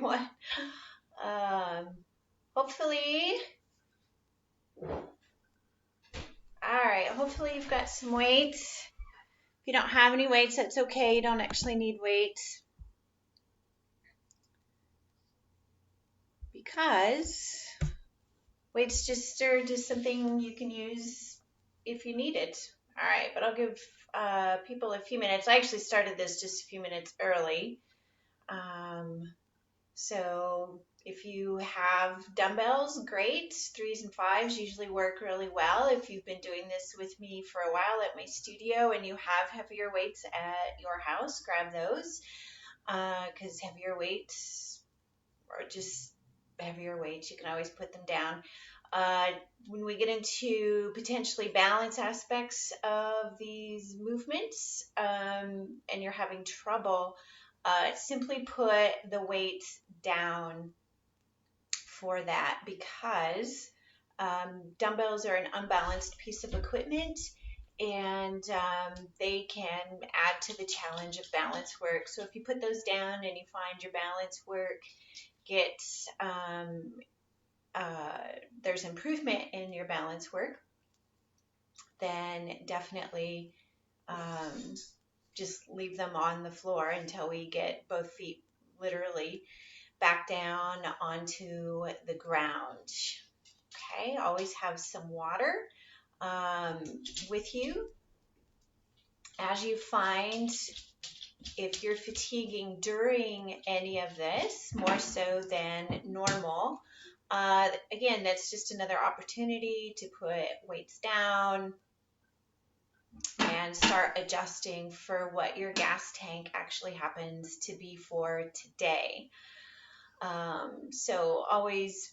everyone. Hopefully, all right, hopefully you've got some weights. If you don't have any weights, that's okay. You don't actually need weights because weights just are just something you can use if you need it. All right, but I'll give people a few minutes. I actually started this just a few minutes early. So if you have dumbbells, great. 3s and 5s usually work really well. If you've been doing this with me for a while at my studio and you have heavier weights at your house, grab those because heavier weights or just heavier weights, you can always put them down. When we get into potentially balance aspects of these movements and you're having trouble, simply put the weights down for that because dumbbells are an unbalanced piece of equipment and they can add to the challenge of balance work. So if you put those down and you find your balance work gets there's improvement in your balance work, then definitely just leave them on the floor until we get both feet literally back down onto the ground. Okay, always have some water with you. As you find if you're fatiguing during any of this, more so than normal, again, that's just another opportunity to put weights down and start adjusting for what your gas tank actually happens to be for today. So always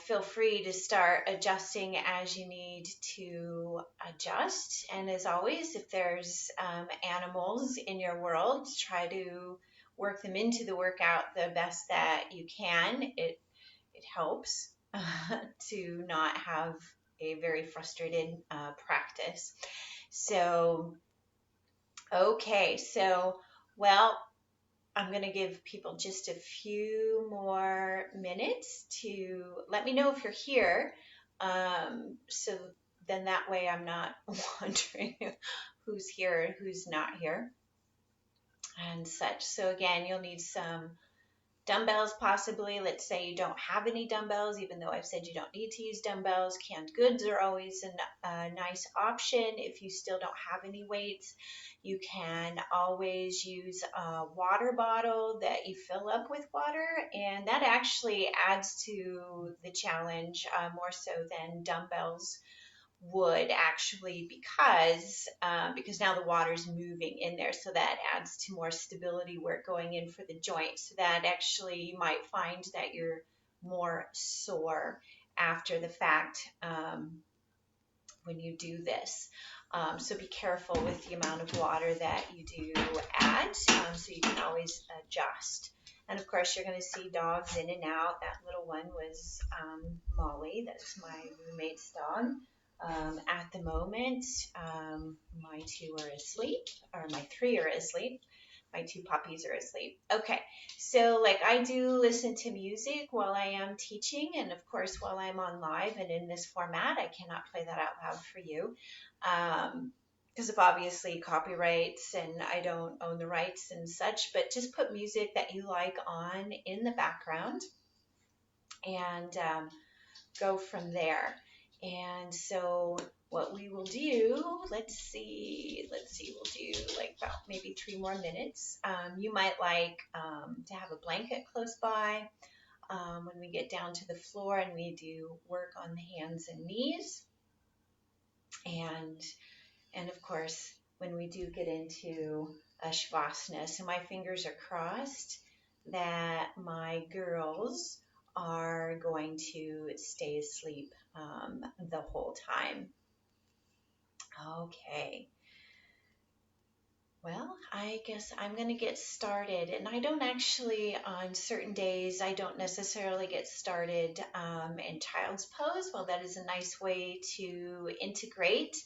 feel free to start adjusting as you need to adjust. And as always, if there's animals in your world, try to work them into the workout the best that you can. It helps to not have a very frustrated practice. So, okay, so, well, I'm going to give people just a few more minutes to let me know if you're here. So then that way I'm not wondering who's here and who's not here and such. So again, you'll need some dumbbells possibly. Let's say you don't have any dumbbells, even though I've said you don't need to use dumbbells. Canned goods are always a nice option. If you still don't have any weights, you can always use a water bottle that you fill up with water, and that actually adds to the challenge more so than dumbbells would actually because now the water's moving in there, so that adds to more stability work going in for the joint. So that actually you might find that you're more sore after the fact when you do this. So be careful with the amount of water that you do add, so you can always adjust. And of course, you're going to see dogs in and out. That little one was Molly. That's my roommate's dog. At the moment, my 2 are asleep, or my 3 are asleep. My 2 puppies are asleep. Okay, so like I do listen to music while I am teaching, and of course while I'm on live and in this format, I cannot play that out loud for you because of obviously copyrights and I don't own the rights and such, but just put music that you like on in the background and go from there. And so what we will do, let's see, we'll do like about maybe 3 more minutes. You might like to have a blanket close by when we get down to the floor and we do work on the hands and knees. And of course, when we do get into a Shavasana, so my fingers are crossed that my girls are going to stay asleep the whole time. Okay. Well, I guess I'm going to get started. And I don't actually, on certain days, I don't necessarily get started in child's pose. Well, that is a nice way to integrate.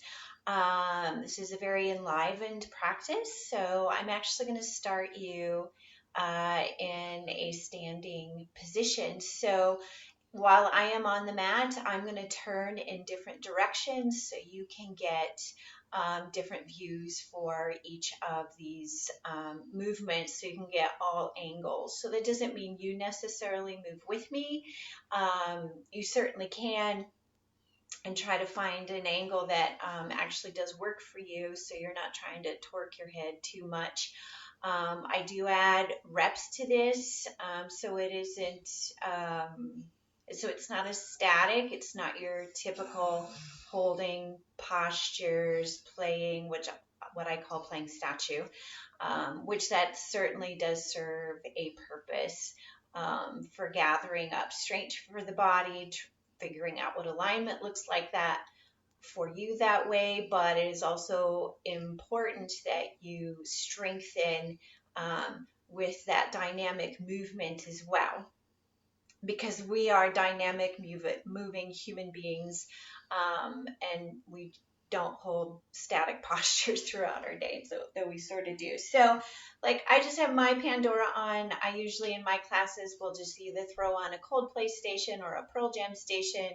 This is a very enlivened practice. So I'm actually going to start you in a standing position. So while I am on the mat, I'm going to turn in different directions so you can get different views for each of these movements, so you can get all angles. So that doesn't mean you necessarily move with me. You certainly can, and try to find an angle that actually does work for you, so you're not trying to torque your head too much. I do add reps to this, so it isn't, so it's not as static. It's not your typical holding postures, playing, which what I call playing statue, which that certainly does serve a purpose for gathering up strength for the body, figuring out what alignment looks like that for you that way, but it is also important that you strengthen with that dynamic movement as well, because we are dynamic moving human beings, and we don't hold static postures throughout our day, so though we sort of do. So like I just have my Pandora on. I usually in my classes will just either throw on a Coldplay station or a Pearl Jam station,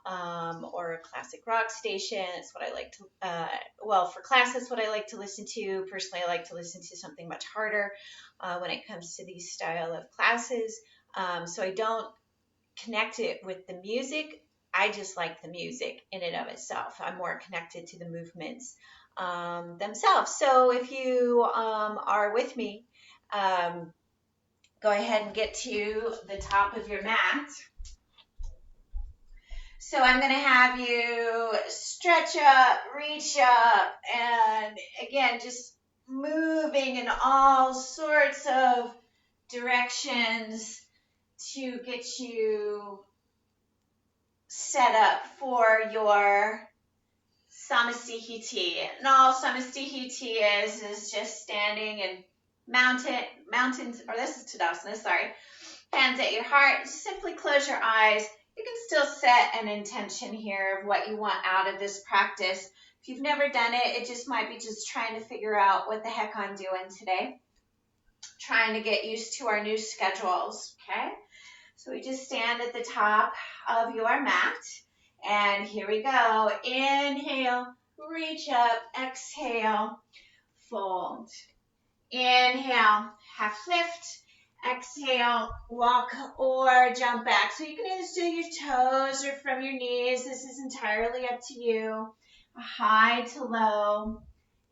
or a classic rock station. It's what I like to, well, for classes, what I like to listen to. Personally, I like to listen to something much harder when it comes to these style of classes. So I don't connect it with the music. I just like the music in and of itself. I'm more connected to the movements themselves. So if you are with me, go ahead and get to the top of your mat. So I'm going to have you stretch up, reach up, and again, just moving in all sorts of directions to get you set up for your Samastihiti. And all Samastihiti is just standing and mountains, or this is Tadasana, sorry. Hands at your heart, simply close your eyes. You can still set an intention here of what you want out of this practice. If you've never done it, it just might be just trying to figure out what the heck I'm doing today. Trying to get used to our new schedules, okay? So we just stand at the top of your mat, and here we go. Inhale, reach up, exhale, fold. Inhale, half lift. Exhale, walk or jump back. So you can either do your toes or from your knees. This is entirely up to you. High to low.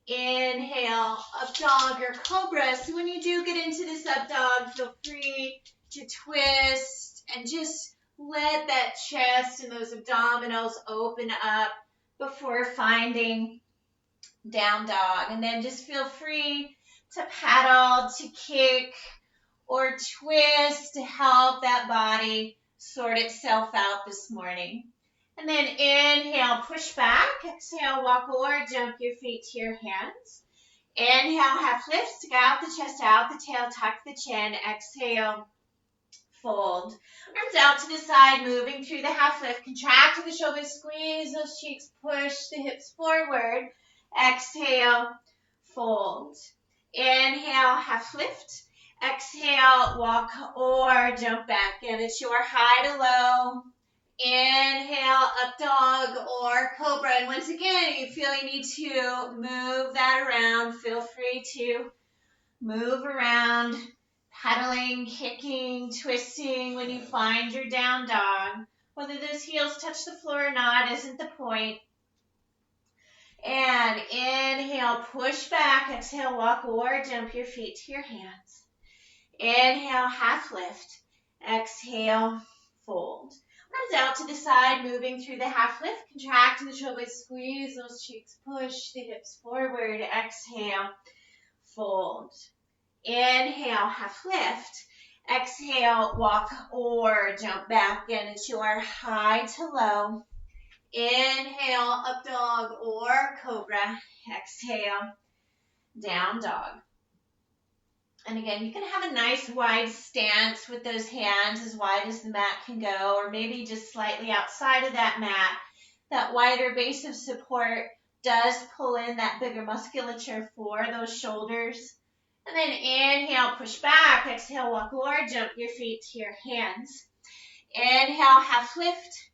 Inhale, up dog or cobra. So when you do get into this up dog, feel free to twist and just let that chest and those abdominals open up before finding down dog. And then just feel free to paddle, to kick, or twist to help that body sort itself out this morning. And then inhale, push back. Exhale, walk or jump your feet to your hands. Inhale, half lift, stick out the chest, out the tail, tuck the chin. Exhale, fold. Arms out to the side, moving through the half lift. Contract to the shoulders, squeeze those cheeks, push the hips forward. Exhale, fold. Inhale, half lift. Exhale, walk or jump back. And it's your high to low. Inhale, up dog or cobra. And once again, you feel you need to move that around. Feel free to move around, paddling, kicking, twisting when you find your down dog. Whether those heels touch the floor or not isn't the point. And inhale, push back. Exhale, walk or jump your feet to your hands. Inhale, half lift. Exhale, fold. Arms out to the side, moving through the half lift. Contract in the shoulders, squeeze those cheeks, push the hips forward. Exhale, fold. Inhale, half lift. Exhale, walk or jump back. And it's your high to low. Inhale, up dog or cobra. Exhale, down dog. And again, you can have a nice wide stance with those hands as wide as the mat can go, or maybe just slightly outside of that mat. That wider base of support does pull in that bigger musculature for those shoulders And then inhale, push back. Exhale, walk or jump your feet to your hands. Inhale, half lift.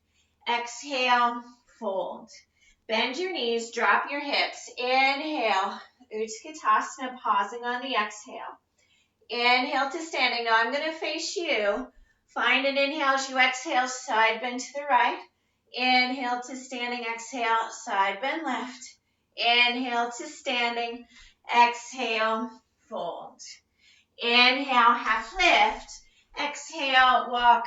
Exhale, fold. Bend your knees, drop your hips. Inhale, Utkatasana, pausing on the exhale. Inhale to standing. Now I'm going to face you. Find an inhale as you exhale, side bend to the right. Inhale to standing, exhale, side bend left. Inhale to standing, exhale, fold. Inhale, half lift. Exhale, walk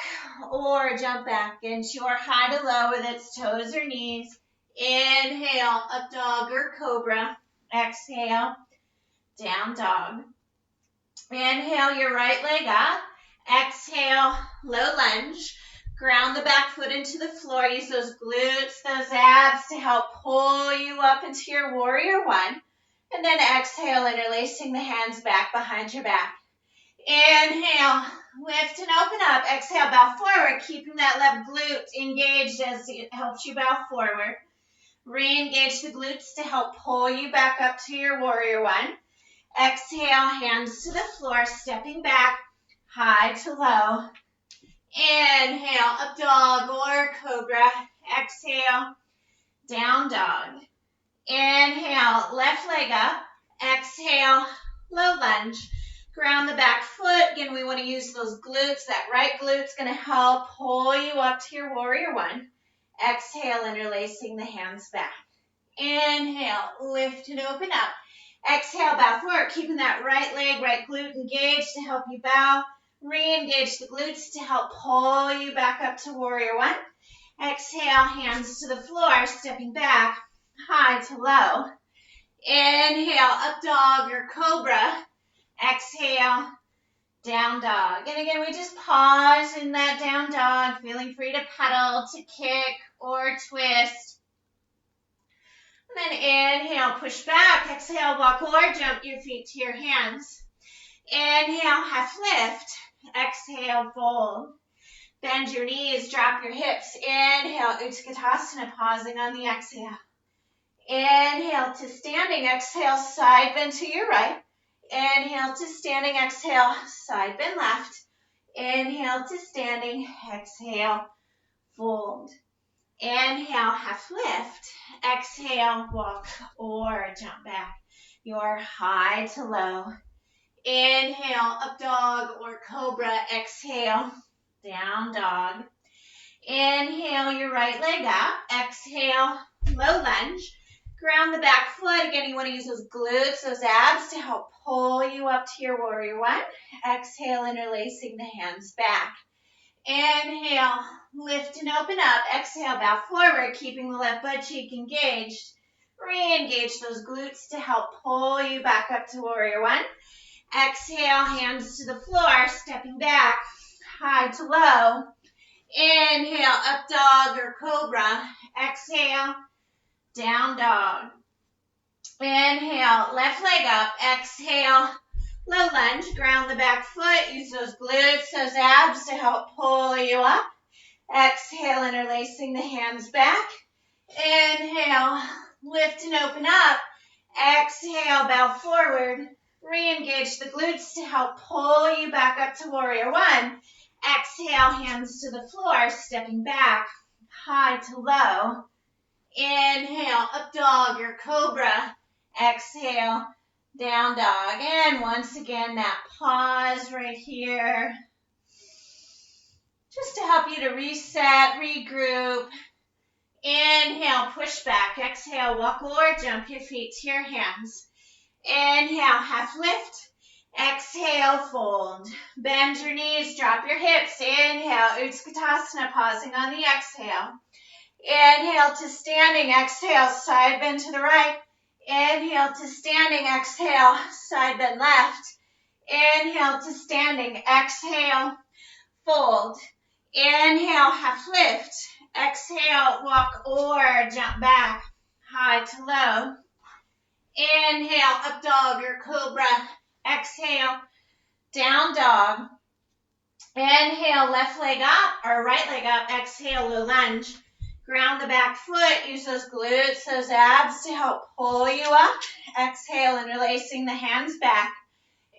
or jump back into your high to low with its toes or knees. Inhale, up dog or cobra. Exhale, down dog. Inhale your right leg up. Exhale, low lunge. Ground the back foot into the floor. Use those glutes, those abs to help pull you up into your warrior one. And then exhale, interlacing the hands back behind your back. Inhale, lift and open up. Exhale, bow forward, keeping that left glute engaged as it helps you bow forward. Re-engage the glutes to help pull you back up to your warrior one. Exhale, hands to the floor, stepping back, high to low. Inhale, up dog or cobra. Exhale, down dog. Inhale, left leg up. Exhale, low lunge. Ground the back foot. Again, we want to use those glutes. That right glute's going to help pull you up to your warrior one. Exhale, interlacing the hands back. Inhale, lift and open up. Exhale, bow forward, keeping that right leg, right glute engaged to help you bow. Re-engage the glutes to help pull you back up to warrior one. Exhale, hands to the floor, stepping back, high to low. Inhale, up dog or cobra. Exhale, down dog. And again, we just pause in that down dog, feeling free to pedal, to kick, or twist. And then inhale, push back. Exhale, walk or jump your feet to your hands. Inhale, half lift. Exhale, fold. Bend your knees, drop your hips. Inhale, Utkatasana, pausing on the exhale. Inhale to standing. Exhale, side bend to your right. Inhale to standing. Exhale, side bend left. Inhale to standing. Exhale, fold. Inhale, half lift. Exhale, walk or jump back. Your high to low. Inhale, up dog or cobra. Exhale, down dog. Inhale, your right leg up. Exhale, low lunge. Ground the back foot. Again, you want to use those glutes, those abs to help pull you up to your warrior one. Exhale, interlacing the hands back. Inhale, lift and open up. Exhale, bow forward, keeping the left butt cheek engaged. Re-engage those glutes to help pull you back up to warrior one. Exhale, hands to the floor, stepping back, high to low. Inhale, up dog or cobra. Exhale, down dog. Inhale, left leg up. Exhale, low lunge. Ground the back foot. Use those glutes, those abs to help pull you up. Exhale, interlacing the hands back. Inhale, lift and open up. Exhale, bow forward. Re-engage the glutes to help pull you back up to warrior one. Exhale, hands to the floor, stepping back, high to low. Inhale, up dog or cobra. Exhale, down dog. And once again, that pause right here. Just to help you to reset, regroup. Inhale, push back. Exhale, walk or jump your feet to your hands. Inhale, half lift. Exhale, fold. Bend your knees, drop your hips. Inhale, Utkatasana, pausing on the exhale. Inhale to standing. Exhale, side bend to the right. Inhale to standing. Exhale, side bend left. Inhale to standing. Exhale, fold. Inhale, half lift. Exhale, walk or jump back, high to low. Inhale, up dog or cobra. Exhale, down dog. Inhale, left leg up or right leg up. Exhale, low lunge. Ground the back foot. Use those glutes, those abs to help pull you up. Exhale, interlacing the hands back.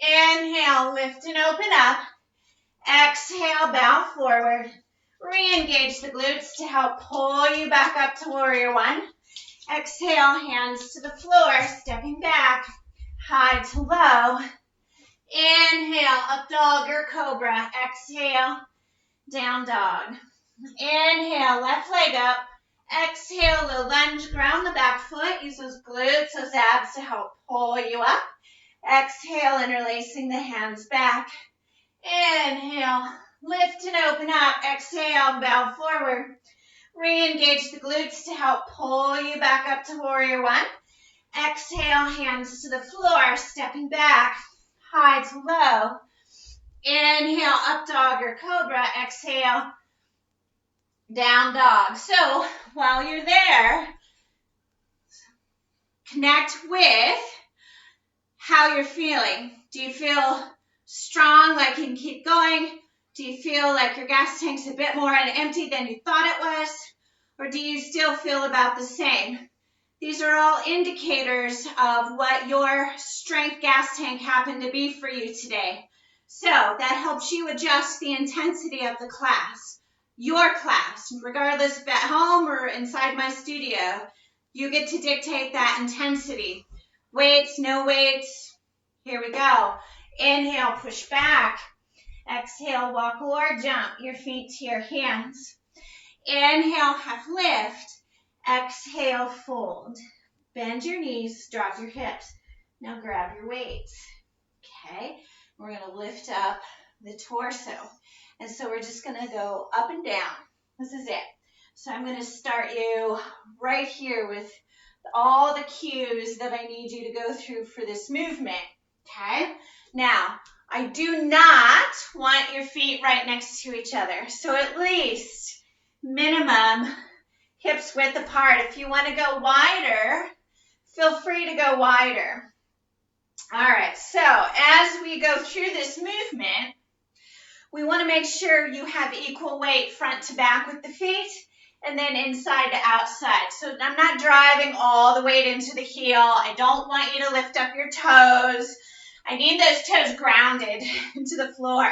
Inhale, lift and open up. Exhale, bow forward. Re-engage the glutes to help pull you back up to warrior one. Exhale, hands to the floor, stepping back, high to low. Inhale, up dog or cobra. Exhale, down dog. Inhale, left leg up. Exhale, low lunge, ground the back foot. Use those glutes, those abs to help pull you up. Exhale, interlacing the hands back. Inhale, lift and open up. Exhale, bow forward. Re-engage the glutes to help pull you back up to warrior one. Exhale, hands to the floor, stepping back, high to low. Inhale, up dog or cobra. Exhale, down dog. So while you're there, connect with how you're feeling. Do you feel strong, like you can keep going? Do you feel like your gas tank's a bit more empty than you thought it was? Or do you still feel about the same? These are all indicators of what your strength gas tank happened to be for you today. So that helps you adjust the intensity of the class. Your class, regardless if at home or inside my studio, you get to dictate that intensity. Weights, no weights. Here we go. Inhale, push back. Exhale, walk or jump your feet to your hands. Inhale, half lift. Exhale, fold. Bend your knees, drop your hips. Now grab your weights. Okay, we're going to lift up the torso. And so we're just going to go up and down. This is it. So I'm going to start you right here with all the cues that I need you to go through for this movement. Okay, now I do not want your feet right next to each other. So at least minimum hips width apart. If you want to go wider, feel free to go wider. All right, so as we go through this movement, we want to make sure you have equal weight front to back with the feet and then inside to outside. So I'm not driving all the weight into the heel. I don't want you to lift up your toes. I need those toes grounded into the floor,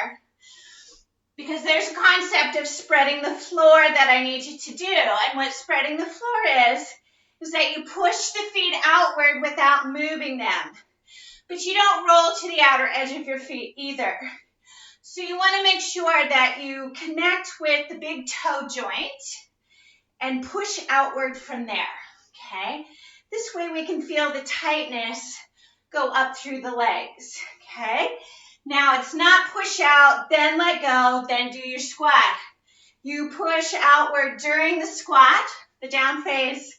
because there's a concept of spreading the floor that I need you to do. And what spreading the floor is that you push the feet outward without moving them. But you don't roll to the outer edge of your feet either. So you want to make sure that you connect with the big toe joint and push outward from there, okay? This way we can feel the tightness go up through the legs, okay? Now it's not push out, then let go, then do your squat. You push outward during the squat, the down phase,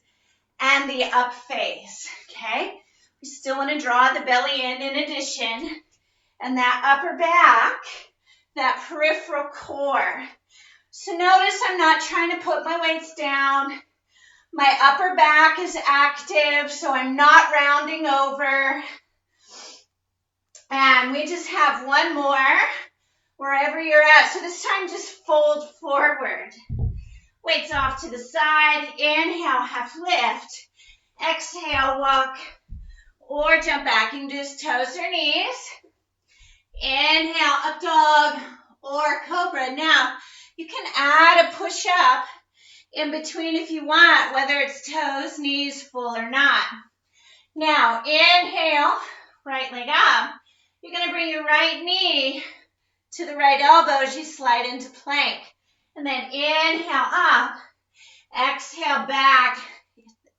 and the up phase, okay? We still want to draw the belly in addition, and that upper back, that peripheral core. So notice I'm not trying to put my weights down. My upper back is active, so I'm not rounding over. And we just have one more wherever you're at. So this time just fold forward. Weights off to the side. Inhale, half lift. Exhale, walk or jump back. You can do this toes or knees. Inhale, up dog or cobra. Now, you can add a push-up in between if you want, whether it's toes, knees, full or not. Now, inhale, right leg up. You're going to bring your right knee to the right elbow as you slide into plank. And then inhale up. Exhale back.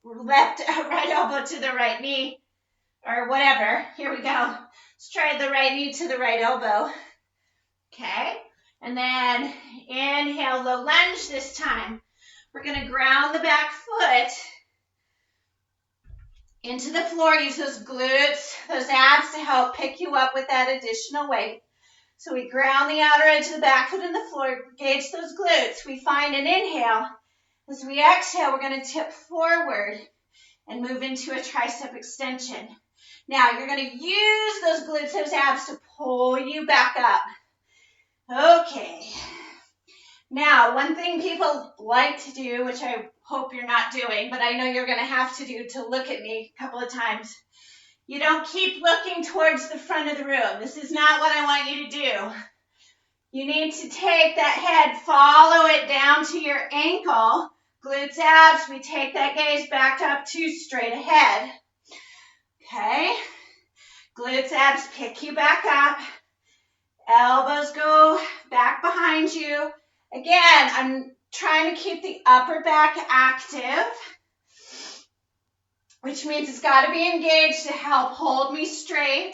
Right elbow to the right knee. Or whatever. Here we go. Let's try the right knee to the right elbow. Okay. And then inhale, low lunge this time. We're going to ground the back foot into the floor. Use those glutes, those abs to help pick you up with that additional weight. So we ground the outer edge of the back foot in the floor, engage those glutes. We find an inhale. As we exhale, we're going to tip forward and move into a tricep extension. Now, you're going to use those glutes, those abs to pull you back up. Okay. Now, one thing people like to do, which I hope you're not doing, but I know you're going to have to do to look at me a couple of times, You don't keep looking towards the front of the room. This is not what I want you to do. You need to take that head, follow it down to your ankle, glutes, abs. We take that gaze back up to straight ahead. Okay? Glutes, abs, pick you back up. Elbows go back behind you. Again, I'm trying to keep the upper back active, which means it's got to be engaged to help hold me straight.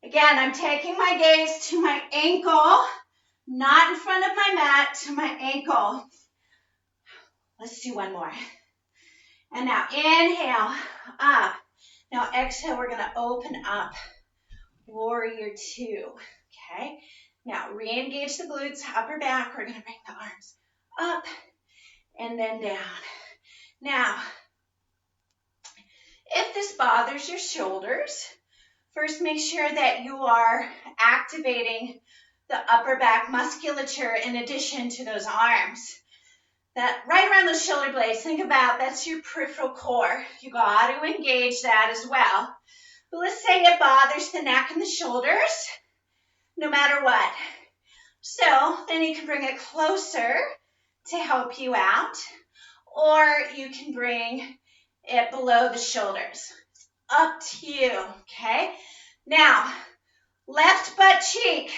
Again, I'm taking my gaze to my ankle, not in front of my mat, to my ankle. Let's do one more. And now inhale, up. Now exhale, we're going to open up. Warrior two. Okay? Now re-engage the glutes, upper back. We're going to bring the arms up and then down. Now, if this bothers your shoulders, first make sure that you are activating the upper back musculature in addition to those arms. That right around those shoulder blades, think about that's your peripheral core. You got to engage that as well. But let's say it bothers the neck and the shoulders, no matter what. So then you can bring it closer to help you out, or you can bring it below the shoulders. Up to you, okay? Now, left butt cheek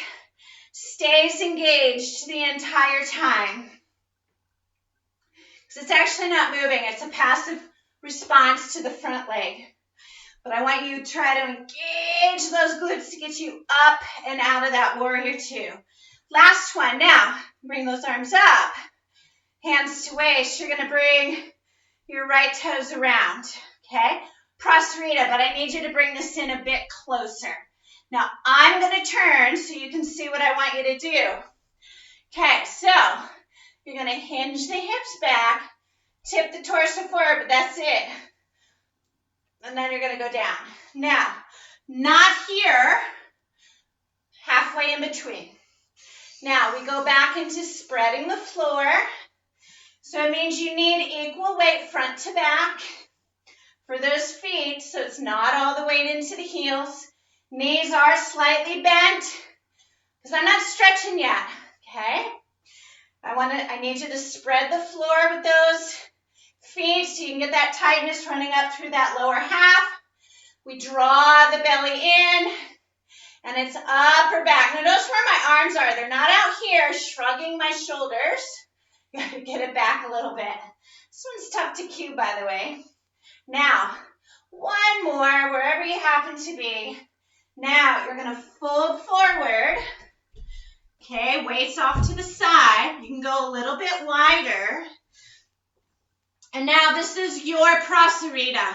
stays engaged the entire time. Because it's actually not moving. It's a passive response to the front leg. But I want you to try to engage those glutes to get you up and out of that warrior two. Last one. Now, bring those arms up. Hands to waist. You're going to bring your right toes around. Okay? Prasarita, but I need you to bring this in a bit closer. Now, I'm going to turn so you can see what I want you to do. Okay, so you're going to hinge the hips back, tip the torso forward, but that's it. And then you're going to go down. Now, not here, halfway in between. Now, we go back into spreading the floor. So it means you need equal weight front to back for those feet, so it's not all the weight into the heels. Knees are slightly bent, because I'm not stretching yet, okay? I need you to spread the floor with those feet so you can get that tightness running up through that lower half. We draw the belly in, and it's upper back. Now notice where my arms are. They're not out here shrugging my shoulders. You gotta get it back a little bit. This one's tough to cue, by the way. Now, one more, wherever you happen to be. Now, you're going to fold forward. Okay, weights off to the side. You can go a little bit wider. And now this is your Prasarita.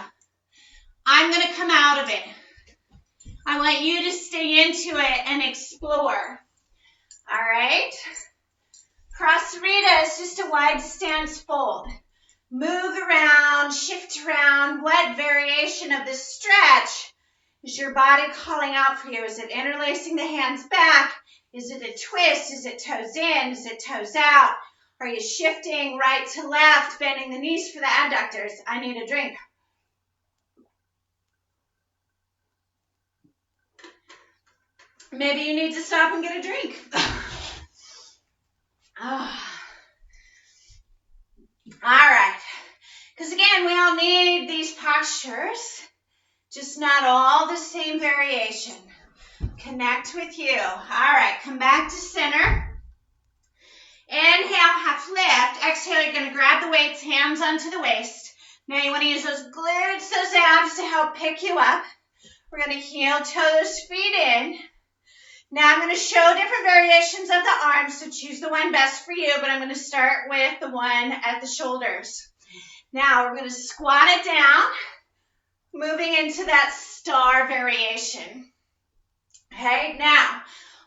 I'm going to come out of it. I want you to stay into it and explore. All right? Prasarita is just a wide stance fold. Move around, shift around. What variation of this stretch is your body calling out for you? Is it interlacing the hands back? Is it a twist? Is it toes in? Is it toes out? Are you shifting right to left, bending the knees for the adductors? I need a drink. Maybe you need to stop and get a drink. All right. Because again, we all need these postures, just not all the same variation. Connect with you. All right, come back to center. Inhale, half lift. Exhale, you're going to grab the weights, hands onto the waist. Now you want to use those glutes, those abs to help pick you up. We're going to heel toe those feet in. Now I'm going to show different variations of the arms, so choose the one best for you, but I'm going to start with the one at the shoulders. Now we're going to squat it down, moving into that star variation. Okay, now,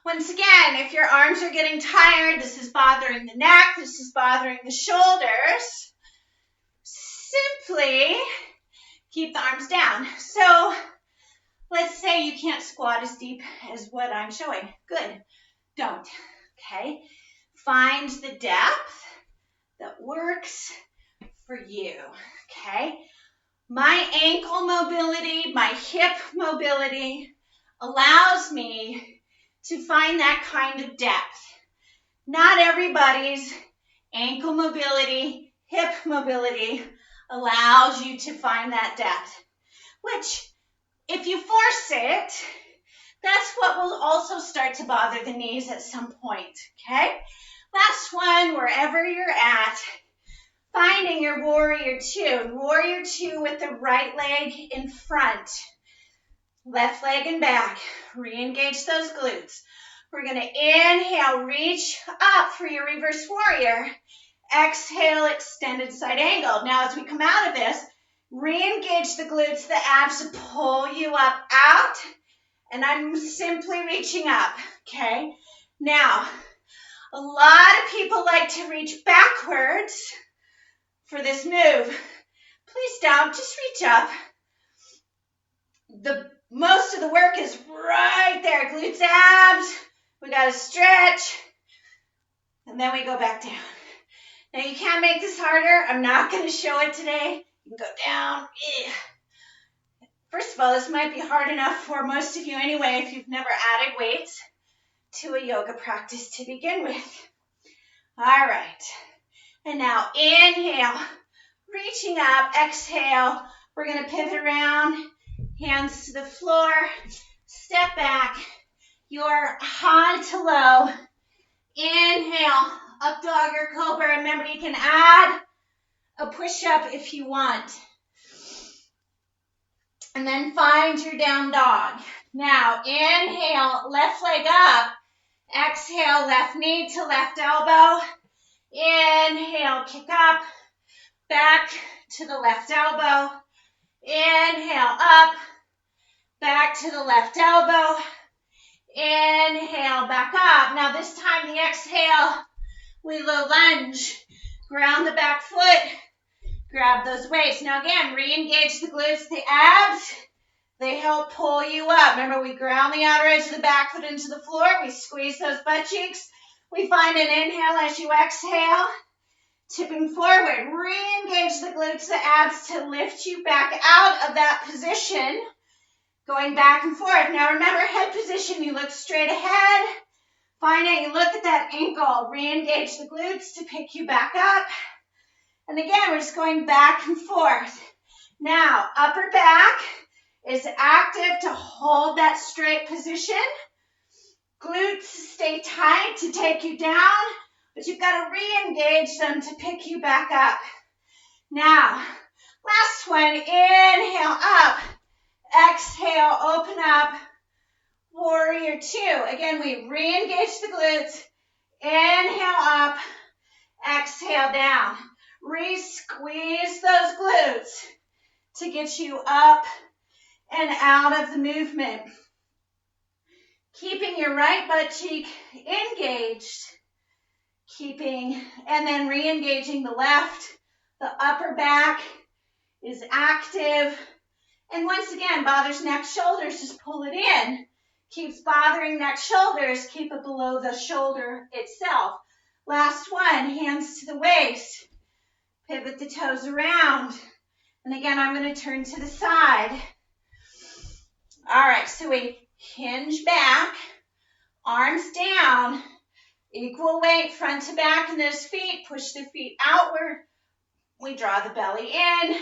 once again, if your arms are getting tired, this is bothering the neck, this is bothering the shoulders, simply keep the arms down. So let's say you can't squat as deep as what I'm showing. Good. Don't. Okay? Find the depth that works for you. Okay? My ankle mobility, my hip mobility allows me to find that kind of depth. Not everybody's ankle mobility, hip mobility allows you to find that depth, which if you force it, that's what will also start to bother the knees at some point, okay? Last one, wherever you're at, finding your warrior two. Warrior two with the right leg in front, left leg in back. Re-engage those glutes. We're going to inhale, reach up for your reverse warrior. Exhale, extended side angle. Now as we come out of this, re-engage the glutes, the abs to pull you up out. And I'm simply reaching up, okay? Now, a lot of people like to reach backwards for this move. Please don't, just reach up. Most of the work is right there. Glutes, abs, we gotta stretch, and then we go back down. Now you can't make this harder. I'm not gonna show it today. You can go down. First of all, this might be hard enough for most of you anyway if you've never added weights to a yoga practice to begin with. All right. And now inhale, reaching up, exhale. We're going to pivot around, hands to the floor, step back, your high to low. Inhale, up dog or cobra. Remember, you can add a push-up if you want. And then find your down dog. Now, inhale, left leg up. Exhale, left knee to left elbow. Inhale, kick up. Back to the left elbow. Inhale, up. Back to the left elbow. Inhale, back up. Now this time the exhale, we low lunge. Ground the back foot. Grab those weights. Now again, re-engage the glutes, the abs. They help pull you up. Remember, we ground the outer edge of the back foot into the floor. We squeeze those butt cheeks. We find an inhale as you exhale. Tipping forward. Re-engage the glutes, the abs to lift you back out of that position. Going back and forth. Now remember, head position. You look straight ahead. Find it. You look at that ankle. Re-engage the glutes to pick you back up. And again, we're just going back and forth. Now, upper back is active to hold that straight position. Glutes stay tight to take you down, but you've got to re-engage them to pick you back up. Now, last one, inhale up, exhale, open up, warrior two. Again, we re-engage the glutes, inhale up, exhale down. Re-squeeze those glutes to get you up and out of the movement. Keeping your right butt cheek engaged. And then re-engaging the left. The upper back is active. And once again, bothers neck, shoulders, just pull it in. Keeps bothering neck, shoulders, keep it below the shoulder itself. Last one, hands to the waist. Pivot the toes around. And again, I'm going to turn to the side. All right, so we hinge back, arms down, equal weight front to back in those feet. Push the feet outward. We draw the belly in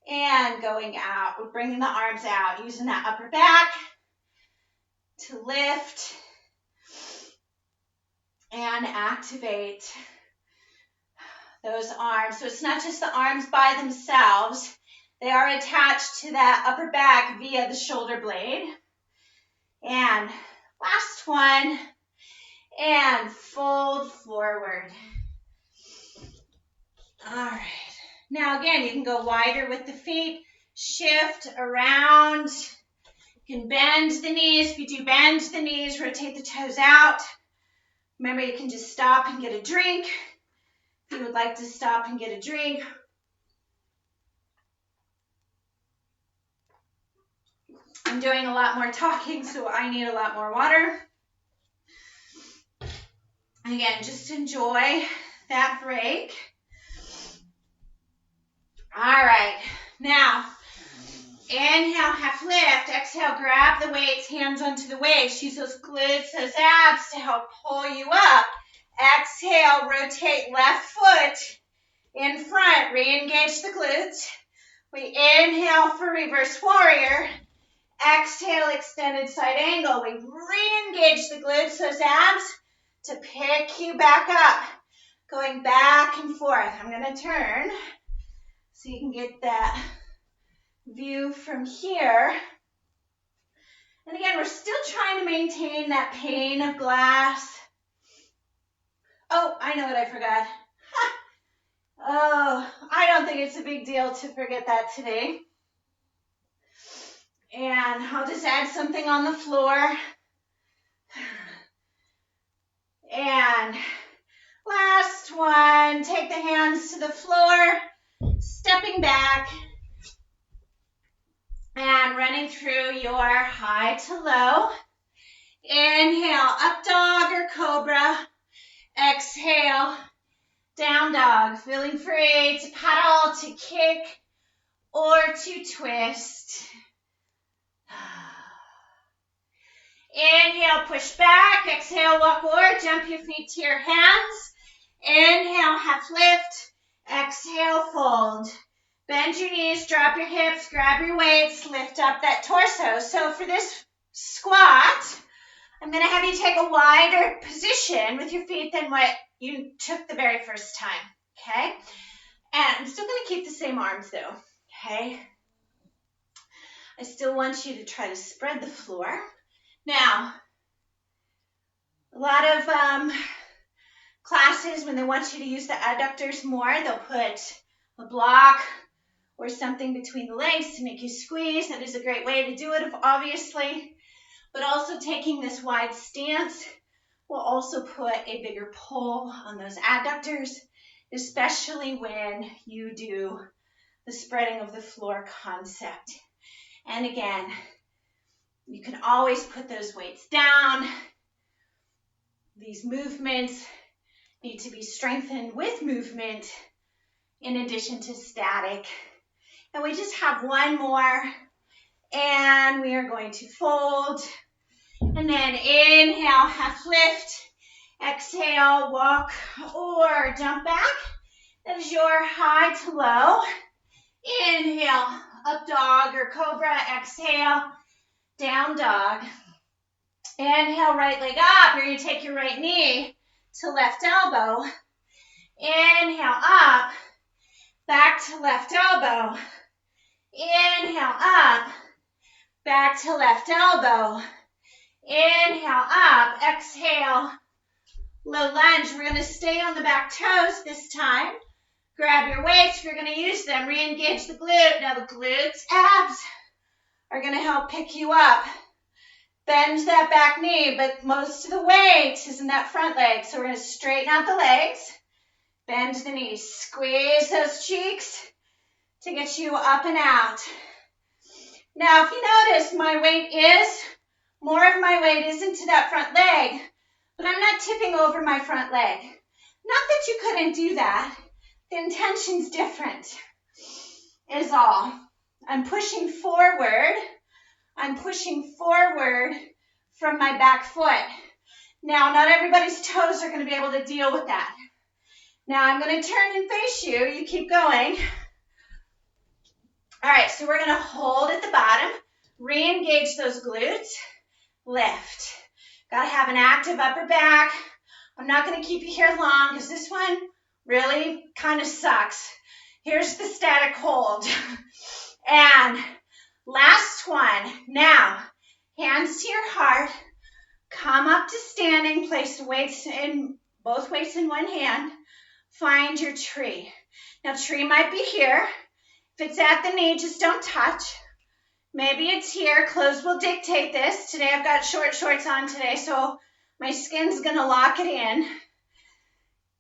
and going out. We're bringing the arms out, using that upper back to lift and activate those arms. So it's not just the arms by themselves. They are attached to that upper back via the shoulder blade. And last one. And fold forward. All right. Now again, you can go wider with the feet. Shift around. You can bend the knees. If you do bend the knees, rotate the toes out. Remember, you can just stop and get a drink. If you would like to stop and get a drink. I'm doing a lot more talking, so I need a lot more water. Again, just enjoy that break. All right. Now, inhale, half lift. Exhale, grab the weights, hands onto the waist. Use those glutes, those abs to help pull you up. Exhale, rotate left foot in front. Re-engage the glutes. We inhale for reverse warrior. Exhale, extended side angle. We re-engage the glutes, those abs, to pick you back up. Going back and forth. I'm going to turn so you can get that view from here. And again, we're still trying to maintain that pane of glass. Oh, I know what I forgot. Oh, I don't think it's a big deal to forget that today. And I'll just add something on the floor. And last one, take the hands to the floor, stepping back and running through your high to low. Inhale, up dog or cobra. Exhale, down dog. Feeling free to paddle, to kick, or to twist. Inhale, push back. Exhale, walk or jump your feet to your hands. Inhale, half lift. Exhale, fold. Bend your knees, drop your hips, grab your weights, lift up that torso. So for this squat, I'm going to have you take a wider position with your feet than what you took the very first time, okay? And I'm still going to keep the same arms though, okay? I still want you to try to spread the floor. Now, a lot of classes, when they want you to use the adductors more, they'll put a block or something between the legs to make you squeeze. That is a great way to do it, obviously. But also taking this wide stance will also put a bigger pull on those adductors, especially when you do the spreading of the floor concept. And again, you can always put those weights down. These movements need to be strengthened with movement in addition to static. And we just have one more, and we are going to fold. And then inhale, half lift. Exhale, walk or jump back. That is your high to low. Inhale, up dog or cobra. Exhale, down dog. Inhale, right leg up. You're going to take your right knee to left elbow. Inhale, up. Back to left elbow. Inhale, up. Back to left elbow. Inhale, up. Exhale, low lunge. We're going to stay on the back toes this time. Grab your weights if you're going to use them. Re-engage the glute. Now the glutes, abs are going to help pick you up. Bend that back knee, but most of the weight is in that front leg. So we're going to straighten out the legs. Bend the knees. Squeeze those cheeks to get you up and out. Now, if you notice, more of my weight is into that front leg, but I'm not tipping over my front leg. Not that you couldn't do that. The intention's different, is all. I'm pushing forward. I'm pushing forward from my back foot. Now, not everybody's toes are going to be able to deal with that. Now, I'm going to turn and face you. You keep going. All right, so we're going to hold at the bottom. Re-engage those glutes. Lift. Got to have an active upper back. I'm not going to keep you here long because this one really kind of sucks. Here's the static hold. And last one. Now, hands to your heart. Come up to standing. Place both weights in one hand. Find your tree. Now, tree might be here. If it's at the knee, just don't touch. Maybe it's here. Clothes will dictate this. Today I've got short shorts on today, so my skin's going to lock it in.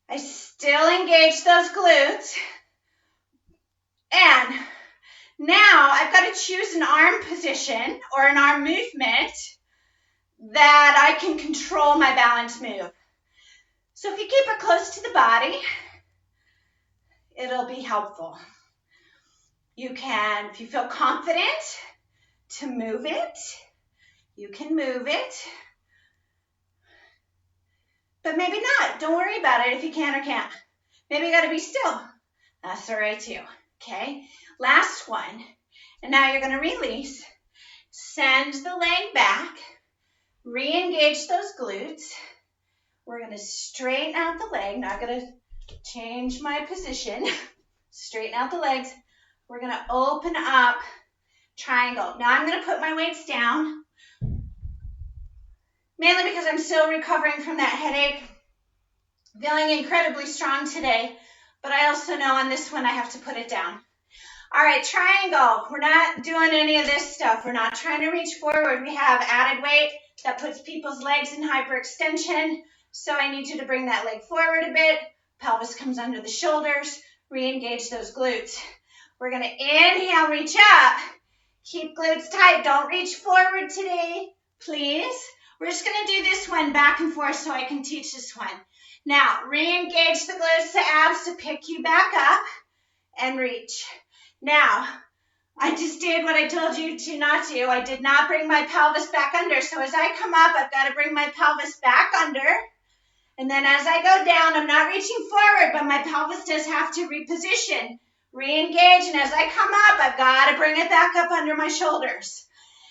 I still engage those glutes. And now I've got to choose an arm position or an arm movement that I can control my balance move. So if you keep it close to the body, it'll be helpful. You can, if you feel confident to move it, you can move it. But maybe not. Don't worry about it if you can or can't. Maybe you got to be still. That's all right too. Okay. Last one. And now you're going to release. Send the leg back. Re-engage those glutes. We're going to straighten out the leg. Not going to change my position. Straighten out the legs. We're going to open up triangle. Now I'm going to put my weights down. Mainly because I'm still recovering from that headache. Feeling incredibly strong today. But I also know on this one I have to put it down. All right, triangle. We're not doing any of this stuff. We're not trying to reach forward. We have added weight that puts people's legs in hyperextension. So I need you to bring that leg forward a bit. Pelvis comes under the shoulders. Re-engage those glutes. We're going to inhale, reach up. Keep glutes tight. Don't reach forward today, please. We're just going to do this one back and forth so I can teach this one. Now, re-engage the glutes, the abs to pick you back up and reach. Now, I just did what I told you to not do. I did not bring my pelvis back under. So as I come up, I've got to bring my pelvis back under. And then as I go down, I'm not reaching forward, but my pelvis does have to reposition. Re-engage, and as I come up, I've got to bring it back up under my shoulders.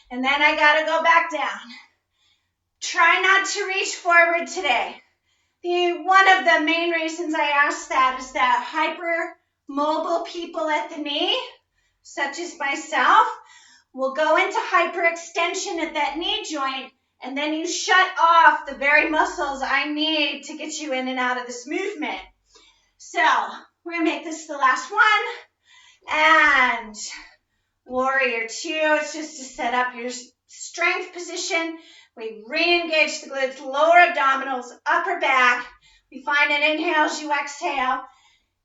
And then I got to go back down. Try not to reach forward today. One of the main reasons I ask that is that hypermobile people at the knee, such as myself, will go into hyperextension at that knee joint, and then you shut off the very muscles I need to get you in and out of this movement. So we're going to make this the last one. And warrior two, it's just to set up your strength position. We re-engage the glutes, lower abdominals, upper back. We find an inhale as you exhale.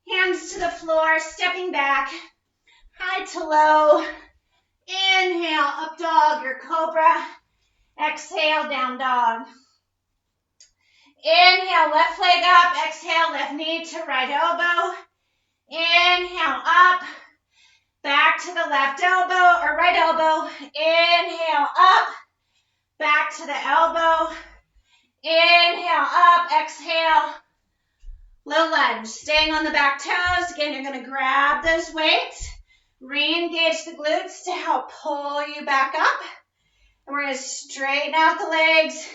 Hands to the floor, stepping back, high to low. Inhale, up dog, your cobra. Exhale, down dog. Inhale, left leg up. Exhale, left knee to right elbow. Inhale, up. Back to the left elbow or right elbow. Inhale, up. Back to the elbow. Inhale, up. Exhale. Low lunge. Staying on the back toes. Again, you're going to grab those weights. Re-engage the glutes to help pull you back up. And we're going to straighten out the legs.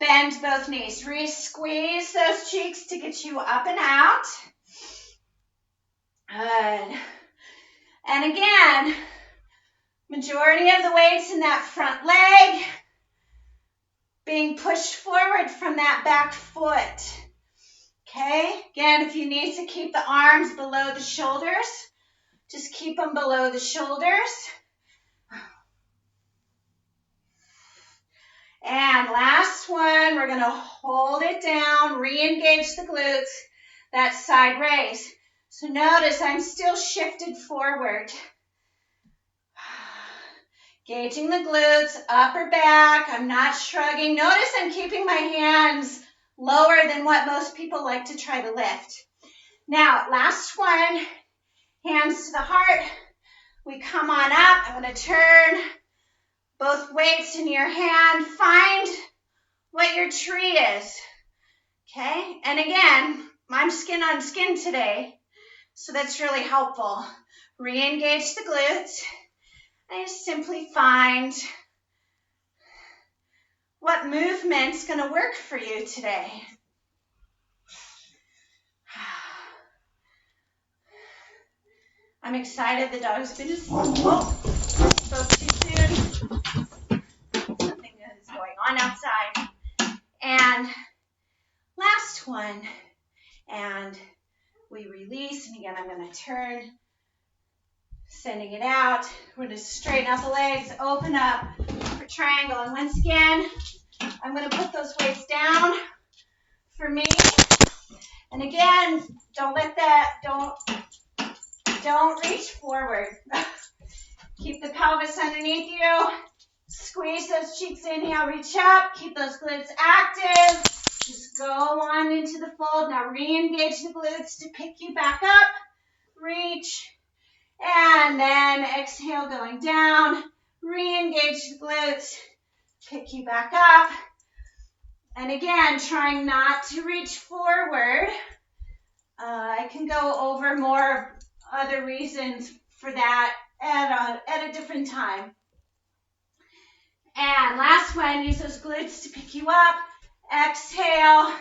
Bend both knees. Re-squeeze those cheeks to get you up and out. Good. And again, majority of the weight's in that front leg, being pushed forward from that back foot. Okay? Again, if you need to keep the arms below the shoulders, just keep them below the shoulders. And last one, we're going to hold it down, re-engage the glutes, that side raise. So notice I'm still shifted forward. Gauging the glutes, upper back. I'm not shrugging. Notice I'm keeping my hands lower than what most people like to try to lift. Now, last one, hands to the heart. We come on up. I'm going to turn both weights in your hand. Find what your tree is. Okay? And again, I'm skin on skin today. So that's really helpful. Re-engage the glutes. And just simply find what movement's going to work for you today. I'm excited the dog's been asleep. Oh, spoke too soon. Something is going on outside. And last one. And we release, and again, I'm going to turn, sending it out. We're going to straighten out the legs, open up for triangle. And once again, I'm going to put those weights down for me. And again, don't reach forward. Keep the pelvis underneath you. Squeeze those cheeks, inhale, reach up. Keep those glutes active. Just go on into the fold. Now re-engage the glutes to pick you back up. Reach. And then exhale, going down. Re-engage the glutes. Pick you back up. And again, trying not to reach forward. I can go over more other reasons for that at a different time. And last one, use those glutes to pick you up. Exhale,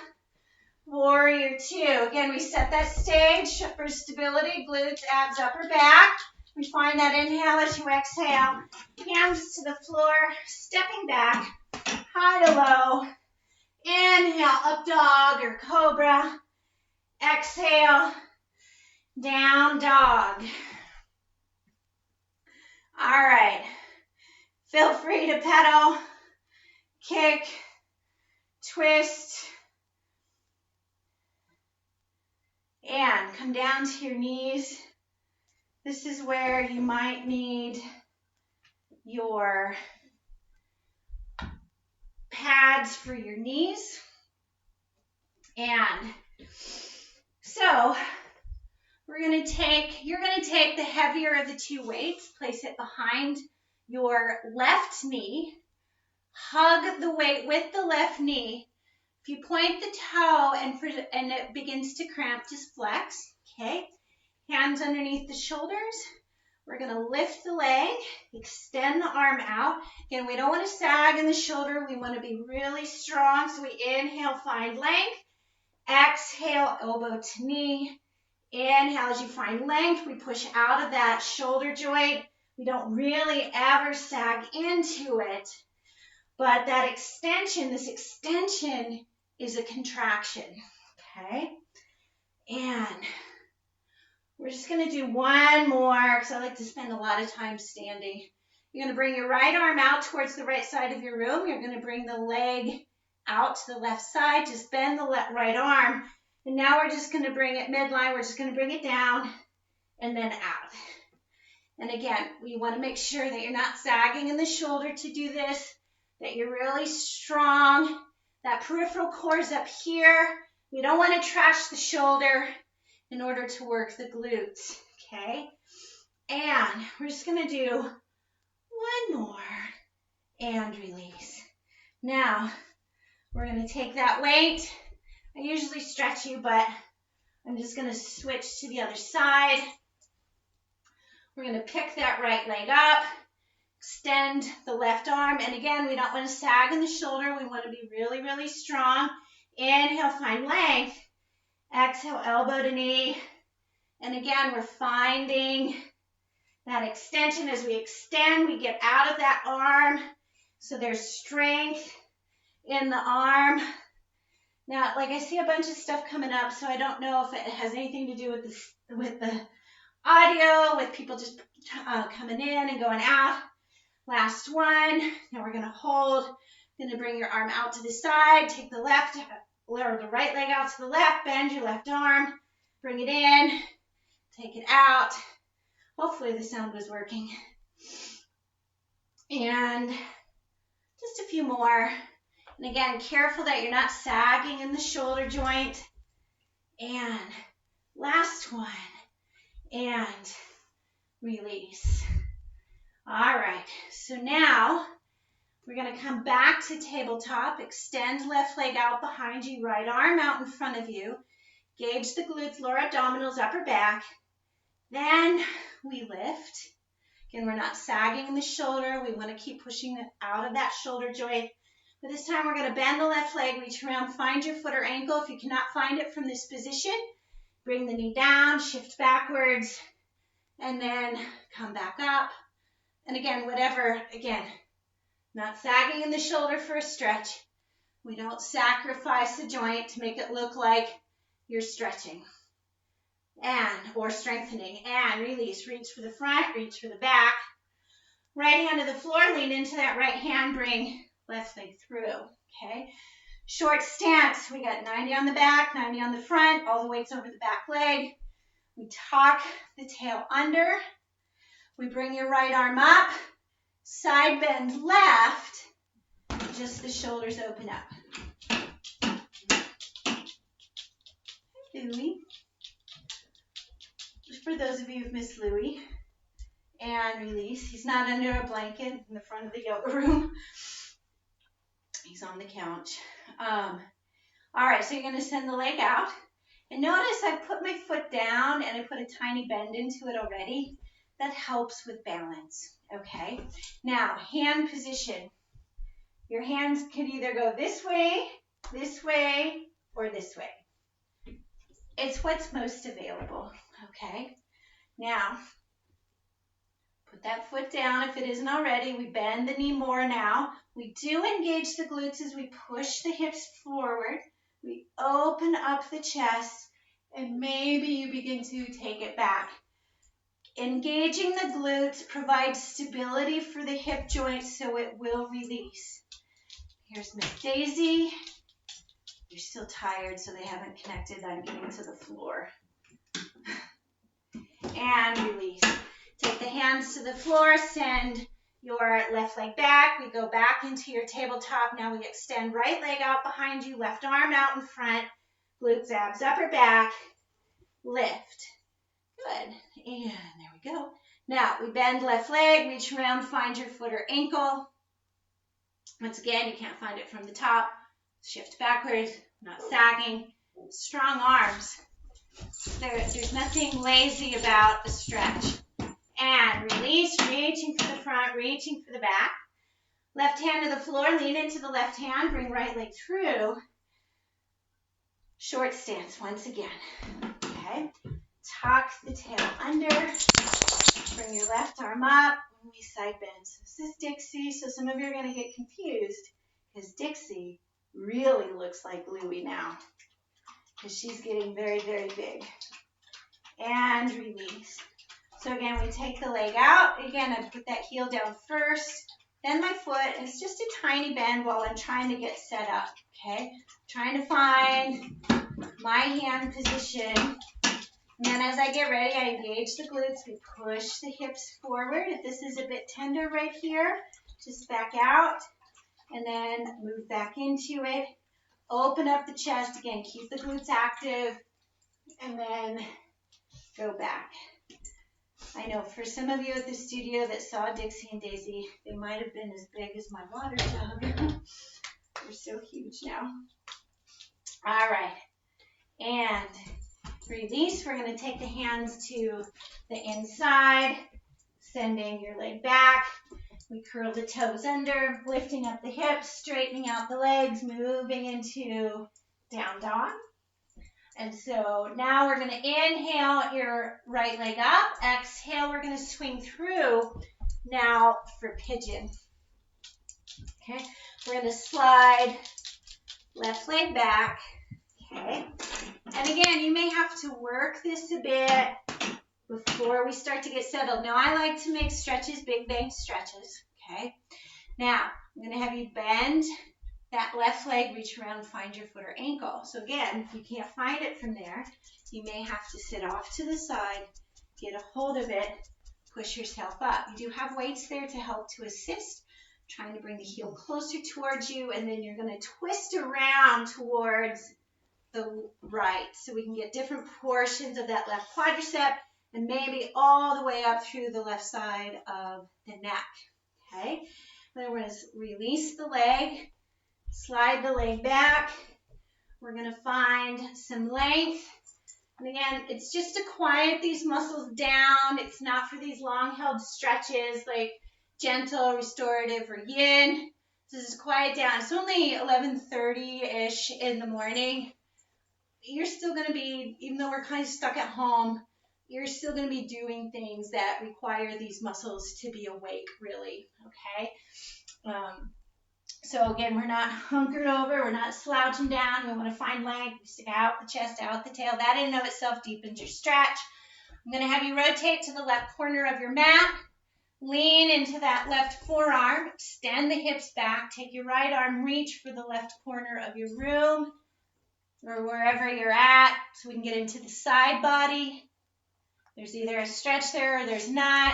warrior two. Again, we set that stage for stability, glutes, abs, upper back. We find that inhale as you exhale. Hands to the floor, stepping back, high to low. Inhale, up dog or cobra. Exhale, down dog. All right. Feel free to pedal, kick, twist, and come down to your knees. This is where you might need your pads for your knees. And so you're going to take the heavier of the two weights, place it behind your left knee, hug the weight with the left knee. If you point the toe and it begins to cramp, just flex, okay? Hands underneath the shoulders. We're going to lift the leg, extend the arm out. Again, we don't want to sag in the shoulder. We want to be really strong. So we inhale, find length. Exhale, elbow to knee. Inhale, as you find length, we push out of that shoulder joint. We don't really ever sag into it. But that extension, this extension is a contraction, okay? And we're just going to do one more because I like to spend a lot of time standing. You're going to bring your right arm out towards the right side of your room. You're going to bring the leg out to the left side. Just bend the right arm. And now we're just going to bring it midline. We're just going to bring it down and then out. And again, we want to make sure that you're not sagging in the shoulder to do this, that you're really strong. That peripheral core is up here. We don't want to trash the shoulder in order to work the glutes, okay? And we're just going to do one more and release. Now, we're going to take that weight. I usually stretch you, but I'm just going to switch to the other side. We're going to pick that right leg up, extend the left arm. And again, we don't want to sag in the shoulder. We want to be really, really strong. Inhale, find length. Exhale, elbow to knee. And again, we're finding that extension. As we extend, we get out of that arm. So there's strength in the arm. Now, like I see a bunch of stuff coming up, so I don't know if it has anything to do with the audio, with people just coming in and going out. Last one. Now we're going to hold. Going to bring your arm out to the side. Take the left or the right leg out to the left. Bend your left arm. Bring it in. Take it out. Hopefully the sound was working. And just a few more. And again, careful that you're not sagging in the shoulder joint. And last one. And release. All right. So now we're going to come back to tabletop. Extend left leg out behind you. Right arm out in front of you. Gauge the glutes, lower abdominals, upper back. Then we lift. Again, we're not sagging in the shoulder. We want to keep pushing it out of that shoulder joint. But this time we're going to bend the left leg, reach around, find your foot or ankle. If you cannot find it from this position, bring the knee down, shift backwards, and then come back up. And again, not sagging in the shoulder for a stretch. We don't sacrifice the joint to make it look like you're stretching or strengthening. And release, reach for the front, reach for the back. Right hand to the floor, lean into that right hand, bring left leg through, okay? Short stance, we got 90 on the back, 90 on the front, all the weights over the back leg. We tuck the tail under. We bring your right arm up, side bend left, just the shoulders open up. Louie. For those of you who've missed Louie, and release. He's not under a blanket in the front of the yoga room. He's on the couch. All right, so you're going to send the leg out. And notice I put my foot down and I put a tiny bend into it already. That helps with balance, okay? Now, hand position. Your hands can either go this way, or this way. It's what's most available, okay? Now, put that foot down if it isn't already. We bend the knee more now. We do engage the glutes as we push the hips forward. We open up the chest, and maybe you begin to take it back. Engaging the glutes provides stability for the hip joint so it will release. Here's Miss Daisy. You're still tired, so they haven't connected. I'm getting to the floor. And release. Take the hands to the floor. Send your left leg back. We go back into your tabletop. Now we extend right leg out behind you, left arm out in front, glutes, abs, upper back, lift. Good. And there we go. Now we bend left leg, reach around, find your foot or ankle. Once again, you can't find it from the top. Shift backwards, not sagging. Strong arms. There's nothing lazy about a stretch. And release, reaching for the front, reaching for the back. Left hand to the floor, lean into the left hand, bring right leg through. Short stance once again. Okay. Tuck the tail under. Bring your left arm up. We side bend. So this is Dixie. So some of you are going to get confused because Dixie really looks like Louie now because she's getting very, very big. And release. So again, we take the leg out. Again, I put that heel down first, then my foot. It's just a tiny bend while I'm trying to get set up, okay? Trying to find my hand position. And then as I get ready, I engage the glutes. We push the hips forward. If this is a bit tender right here, just back out and then move back into it. Open up the chest. Again, keep the glutes active and then go back. I know for some of you at the studio that saw Dixie and Daisy, they might have been as big as my water jug. They're so huge now. All right. And release. We're going to take the hands to the inside, sending your leg back. We curl the toes under, lifting up the hips, straightening out the legs, moving into down dog. And so now we're going to inhale your right leg up. Exhale, we're going to swing through now for pigeon. Okay, we're going to slide left leg back. Okay, and again, you may have to work this a bit before we start to get settled. Now, I like to make stretches, big bang stretches. Okay, now I'm going to have you bend that left leg, reach around and find your foot or ankle. So again, if you can't find it from there, you may have to sit off to the side, get a hold of it, push yourself up. You do have weights there to help to assist, trying to bring the heel closer towards you, and then you're going to twist around towards the right so we can get different portions of that left quadricep and maybe all the way up through the left side of the neck. Okay, then we're going to release the leg. Slide the leg back. We're going to find some length. And again, it's just to quiet these muscles down. It's not for these long-held stretches like gentle, restorative, or yin. This is quiet down. It's only 11:30-ish in the morning. You're still going to be, even though we're kind of stuck at home, you're still going to be doing things that require these muscles to be awake, really, okay? So again, we're not hunkered over, we're not slouching down, we want to find length, we stick out the chest, out the tail. That in and of itself deepens your stretch. I'm going to have you rotate to the left corner of your mat, lean into that left forearm, extend the hips back, take your right arm, reach for the left corner of your room or wherever you're at so we can get into the side body. There's either a stretch there or there's not.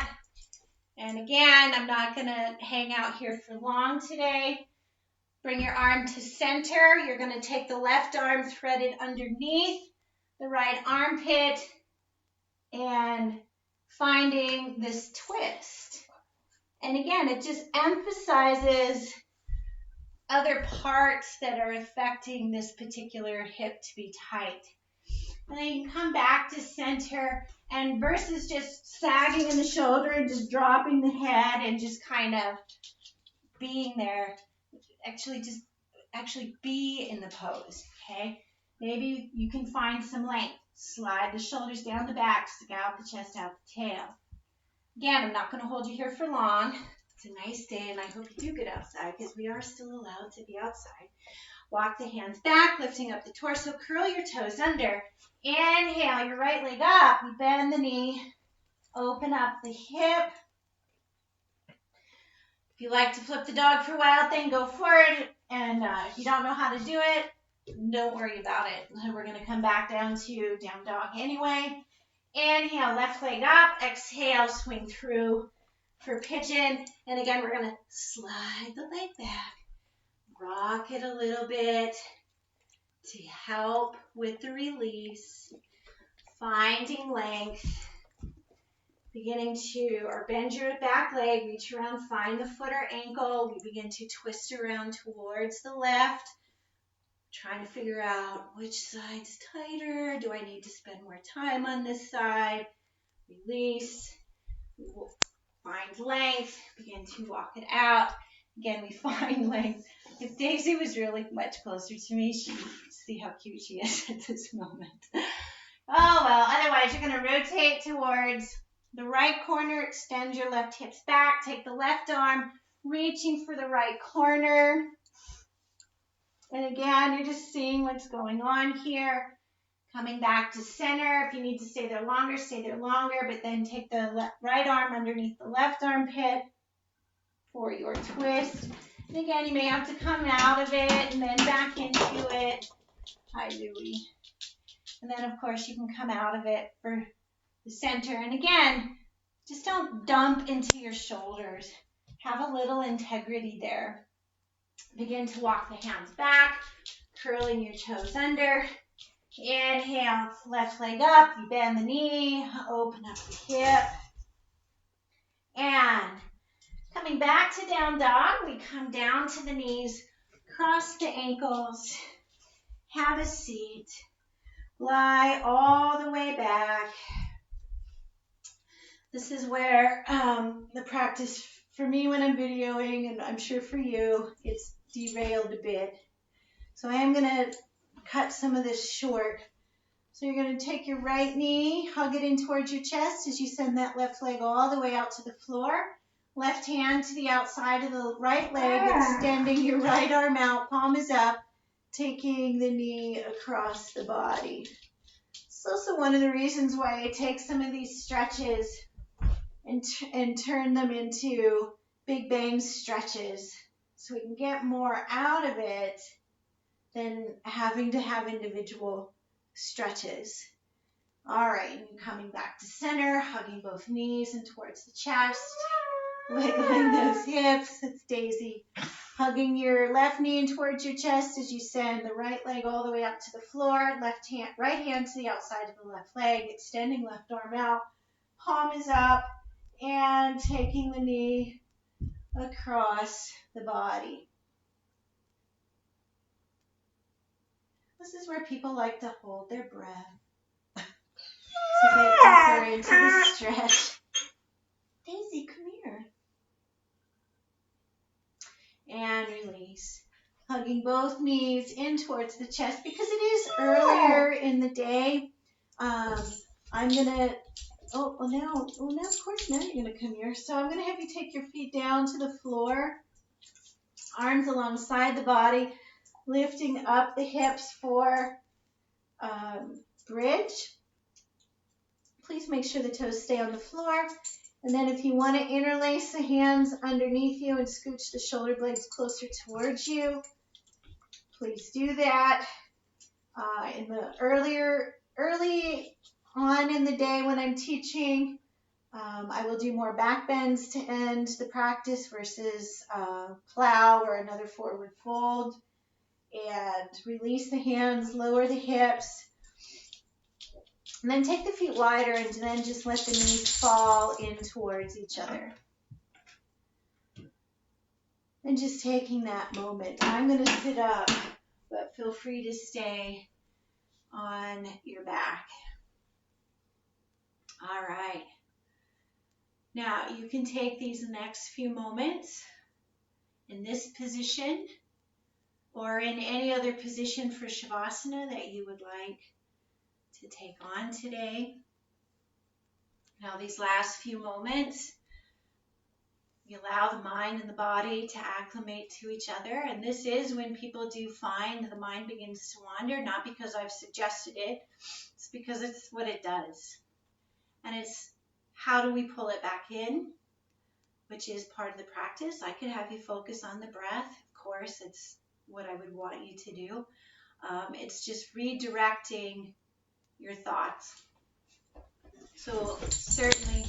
And again, I'm not going to hang out here for long today. Bring your arm to center. You're going to take the left arm threaded underneath the right armpit and finding this twist. And again, it just emphasizes other parts that are affecting this particular hip to be tight. And then you can come back to center, and versus just sagging in the shoulder and just dropping the head and just kind of being there, actually be in the pose, okay? Maybe you can find some length. Slide the shoulders down the back, stick out the chest, out the tail. Again, I'm not going to hold you here for long. It's a nice day, and I hope you do get outside because we are still allowed to be outside. Walk the hands back, lifting up the torso. Curl your toes under. Inhale your right leg up. You bend the knee. Open up the hip. If you like to flip the dog for a wild thing, go for it. And if you don't know how to do it, don't worry about it. We're going to come back down to down dog anyway. Inhale, left leg up. Exhale, swing through for pigeon. And again, we're going to slide the leg back. Rock it a little bit to help with the release. Finding length. Beginning to, or bend your back leg, reach around, find the foot or ankle. We begin to twist around towards the left. Trying to figure out which side's tighter. Do I need to spend more time on this side? Release. We will find length. Begin to walk it out. Again, we find length. If Daisy was really much closer to me, she'd see how cute she is at this moment. Oh, well, otherwise you're going to rotate towards the right corner. Extend your left hips back. Take the left arm, reaching for the right corner. And again, you're just seeing what's going on here. Coming back to center. If you need to stay there longer, stay there longer. But then take the right arm underneath the left armpit for your twist. And again, you may have to come out of it and then back into it. Hi, Louie. And then, of course, you can come out of it for the center. And again, just don't dump into your shoulders. Have a little integrity there. Begin to walk the hands back, curling your toes under. Inhale, left leg up. You bend the knee, open up the hip. And coming back to down dog, we come down to the knees, cross the ankles, have a seat, lie all the way back. This is where the practice for me when I'm videoing, and I'm sure for you, it's derailed a bit. So I am going to cut some of this short. So you're going to take your right knee, hug it in towards your chest as you send that left leg all the way out to the floor. Left hand to the outside of the right leg, extending your right arm out, palm is up, taking the knee across the body. It's also one of the reasons why I take some of these stretches and turn them into big bang stretches so we can get more out of it than having to have individual stretches. All right, and coming back to center, hugging both knees and towards the chest, wiggling those hips. That's Daisy. Hugging your left knee in towards your chest as you send the right leg all the way up to the floor. Right hand to the outside of the left leg, extending left arm out. Palm is up and taking the knee across the body. This is where people like to hold their breath to get deeper into the stretch. Daisy, come here. And release. Hugging both knees in towards the chest because it is earlier in the day. I'm going to, now, of course, now you're going to come here. So I'm going to have you take your feet down to the floor. Arms alongside the body. Lifting up the hips for bridge. Please make sure the toes stay on the floor. And then if you want to interlace the hands underneath you and scooch the shoulder blades closer towards you, please do that. In the early on in the day when I'm teaching, I will do more back bends to end the practice versus plow or another forward fold. And release the hands, lower the hips. And then take the feet wider and then just let the knees fall in towards each other. And just taking that moment. I'm going to sit up, but feel free to stay on your back. All right. Now you can take these next few moments in this position or in any other position for Shavasana that you would like to take on today. Now these last few moments, you allow the mind and the body to acclimate to each other. And this is when people do find the mind begins to wander, not because I've suggested it, it's because it's what it does. And it's how do we pull it back in, which is part of the practice. I could have you focus on the breath. Of course, it's what I would want you to do. It's just redirecting your thoughts. So certainly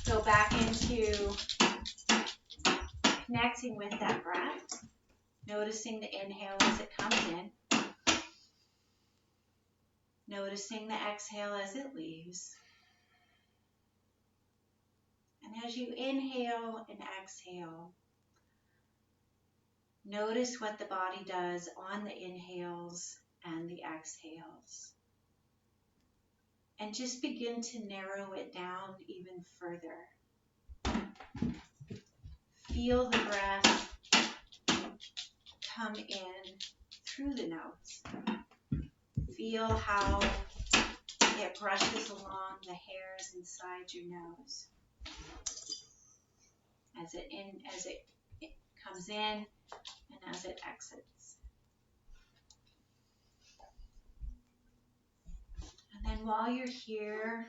go back into connecting with that breath, noticing the inhale as it comes in, noticing the exhale as it leaves. And as you inhale and exhale, notice what the body does on the inhales and the exhales. And just begin to narrow it down even further. Feel the breath come in through the nose. Feel how it brushes along the hairs inside your nose. As it comes in and as it exits. And then while you're here,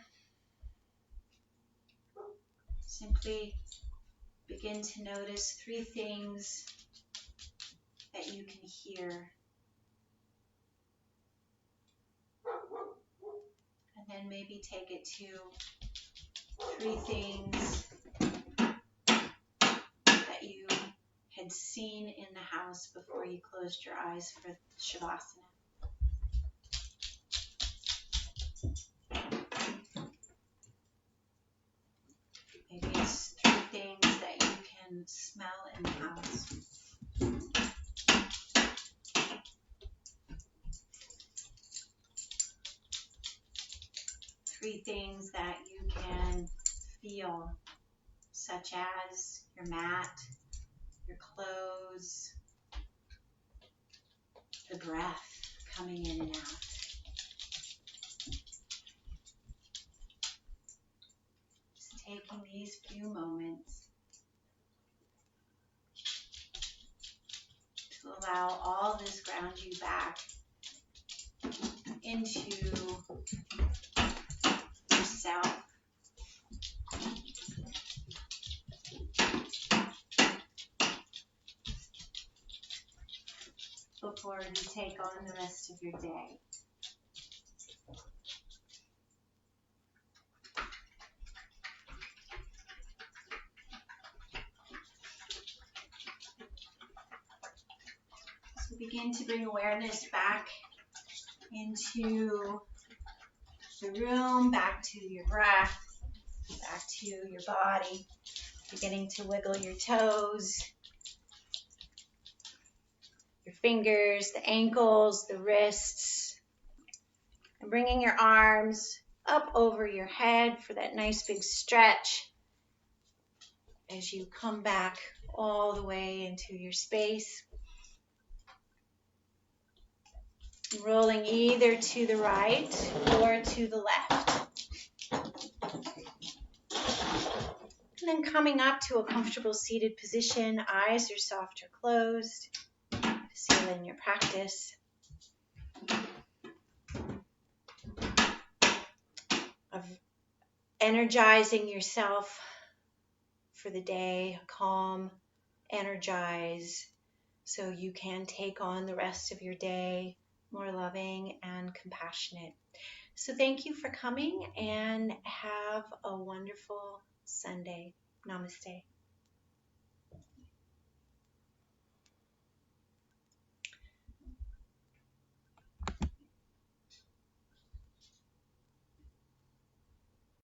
simply begin to notice 3 things that you can hear. And then maybe take it to 3 things that you had seen in the house before you closed your eyes for Shavasana. Maybe it's 3 things that you can smell in the house. 3 things that you can feel, such as your mat, your clothes, the breath coming in and out. Just taking these few moments to allow all this ground you back into yourself. Before you take on the rest of your day. So begin to bring awareness back into the room, back to your breath, back to your body, beginning to wiggle your toes, your fingers, the ankles, the wrists, and bringing your arms up over your head for that nice big stretch as you come back all the way into your space. Rolling either to the right or to the left. And then coming up to a comfortable seated position, eyes are soft or closed. Seal in your practice of energizing yourself for the day, calm, energize, so you can take on the rest of your day more loving and compassionate. So thank you for coming and have a wonderful Sunday. Namaste.